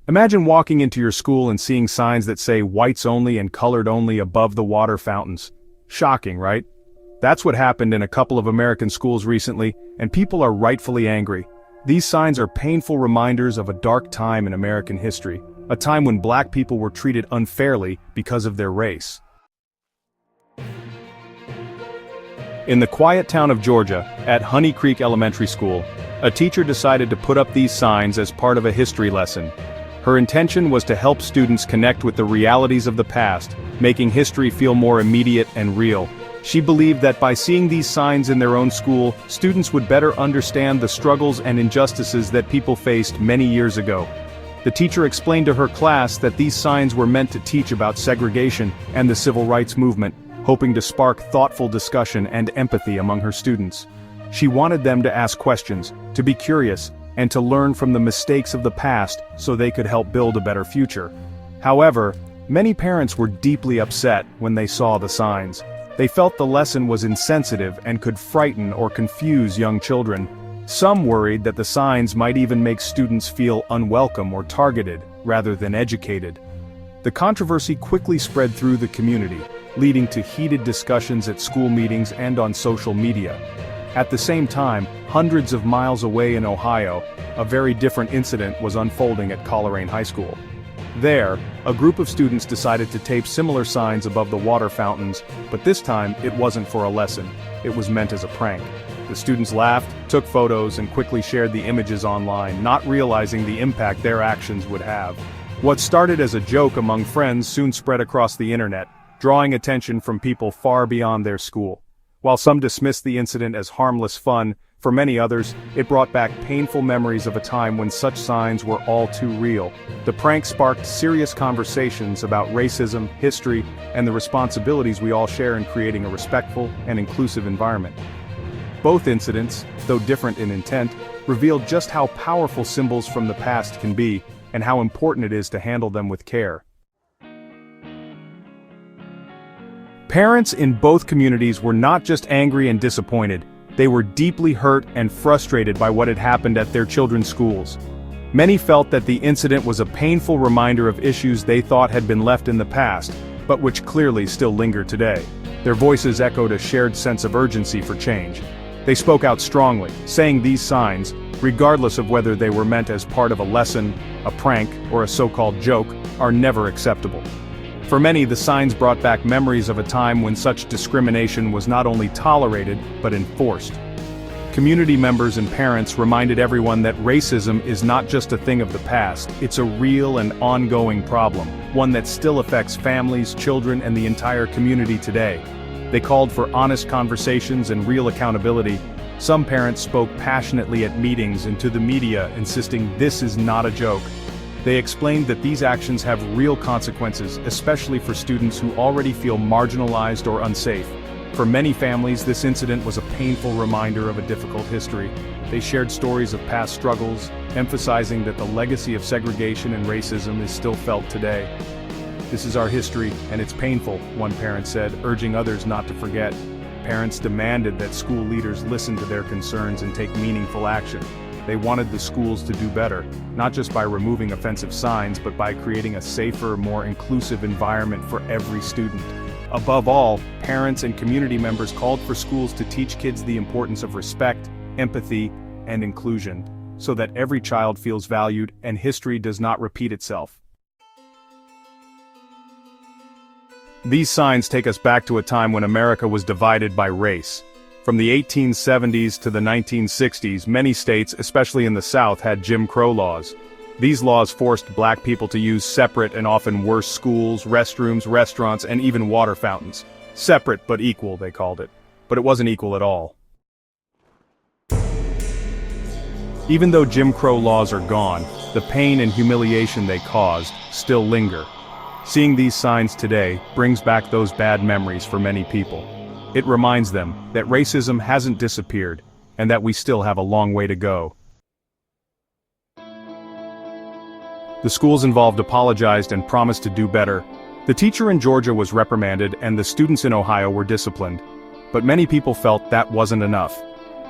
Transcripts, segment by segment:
Imagine walking into your school and seeing signs that say whites only and colored only above the water fountains. Shocking, right? That's what happened in a couple of American schools recently, and people are rightfully angry. These signs are painful reminders of a dark time in American history, a time when black people were treated unfairly because of their race. In the quiet town of Georgia, at Honey Creek Elementary School, a teacher decided to put up these signs as part of a history lesson. Her intention was to help students connect with the realities of the past, making history feel more immediate and real. She believed that by seeing these signs in their own school, students would better understand the struggles and injustices that people faced many years ago. The teacher explained to her class that these signs were meant to teach about segregation and the civil rights movement, hoping to spark thoughtful discussion and empathy among her students. She wanted them to ask questions, to be curious, and to learn from the mistakes of the past so they could help build a better future. However, many parents were deeply upset when they saw the signs. They felt the lesson was insensitive and could frighten or confuse young children. Some worried that the signs might even make students feel unwelcome or targeted, rather than educated. The controversy quickly spread through the community, leading to heated discussions at school meetings and on social media. At the same time, hundreds of miles away in Ohio, a very different incident was unfolding at Coleraine High School. There, a group of students decided to tape similar signs above the water fountains, but this time it wasn't for a lesson, it was meant as a prank. The students laughed, took photos, and quickly shared the images online, not realizing the impact their actions would have. What started as a joke among friends soon spread across the internet, drawing attention from people far beyond their school. While some dismissed the incident as harmless fun, for many others, it brought back painful memories of a time when such signs were all too real. The prank sparked serious conversations about racism, history, and the responsibilities we all share in creating a respectful and inclusive environment. Both incidents, though different in intent, revealed just how powerful symbols from the past can be, and how important it is to handle them with care. Parents in both communities were not just angry and disappointed, they were deeply hurt and frustrated by what had happened at their children's schools. Many felt that the incident was a painful reminder of issues they thought had been left in the past, but which clearly still linger today. Their voices echoed a shared sense of urgency for change. They spoke out strongly, saying these signs, regardless of whether they were meant as part of a lesson, a prank, or a so-called joke, are never acceptable. For many, the signs brought back memories of a time when such discrimination was not only tolerated, but enforced. Community members and parents reminded everyone that racism is not just a thing of the past, it's a real and ongoing problem, one that still affects families, children, and the entire community today. They called for honest conversations and real accountability. Some parents spoke passionately at meetings and to the media, insisting this is not a joke. They explained that these actions have real consequences, especially for students who already feel marginalized or unsafe. For many families, this incident was a painful reminder of a difficult history. They shared stories of past struggles, emphasizing that the legacy of segregation and racism is still felt today. "This is our history, and it's painful," one parent said, urging others not to forget. Parents demanded that school leaders listen to their concerns and take meaningful action. They wanted the schools to do better, not just by removing offensive signs, but by creating a safer, more inclusive environment for every student. Above all, parents and community members called for schools to teach kids the importance of respect, empathy, and inclusion, so that every child feels valued and history does not repeat itself. These signs take us back to a time when America was divided by race. From the 1870s to the 1960s, many states, especially in the South, had Jim Crow laws. These laws forced black people to use separate and often worse schools, restrooms, restaurants, and even water fountains. Separate but equal, they called it. But it wasn't equal at all. Even though Jim Crow laws are gone, the pain and humiliation they caused still linger. Seeing these signs today brings back those bad memories for many people. It reminds them that racism hasn't disappeared, and that we still have a long way to go. The schools involved apologized and promised to do better. The teacher in Georgia was reprimanded and the students in Ohio were disciplined. But many people felt that wasn't enough.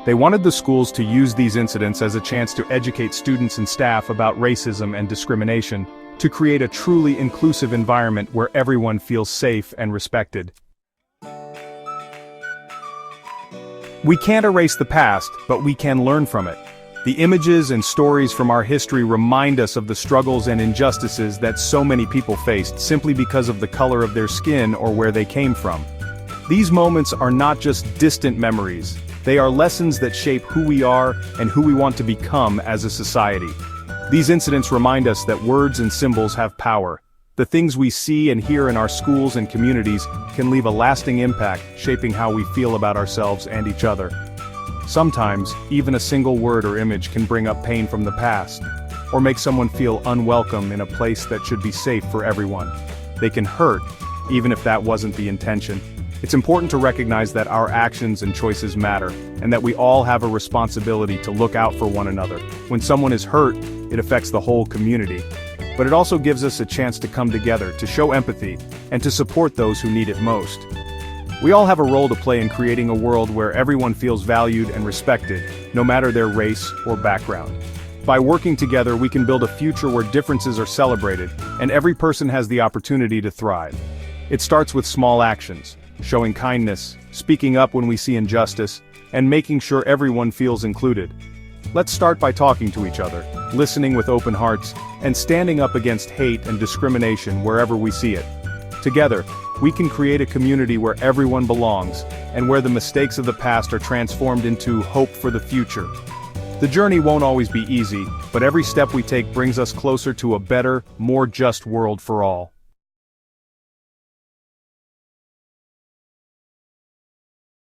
They wanted the schools to use these incidents as a chance to educate students and staff about racism and discrimination, to create a truly inclusive environment where everyone feels safe and respected. We can't erase the past, but we can learn from it. The images and stories from our history remind us of the struggles and injustices that so many people faced simply because of the color of their skin or where they came from. These moments are not just distant memories, they are lessons that shape who we are and who we want to become as a society. These incidents remind us that words and symbols have power. The things we see and hear in our schools and communities can leave a lasting impact, shaping how we feel about ourselves and each other. Sometimes, even a single word or image can bring up pain from the past, or make someone feel unwelcome in a place that should be safe for everyone. They can hurt, even if that wasn't the intention. It's important to recognize that our actions and choices matter, and that we all have a responsibility to look out for one another. When someone is hurt, it affects the whole community. But it also gives us a chance to come together, to show empathy, and to support those who need it most. We all have a role to play in creating a world where everyone feels valued and respected, no matter their race or background. By working together, we can build a future where differences are celebrated, and every person has the opportunity to thrive. It starts with small actions, showing kindness, speaking up when we see injustice, and making sure everyone feels included. Let's start by talking to each other, listening with open hearts, and standing up against hate and discrimination wherever we see it. Together, we can create a community where everyone belongs, and where the mistakes of the past are transformed into hope for the future. The journey won't always be easy, but every step we take brings us closer to a better, more just world for all.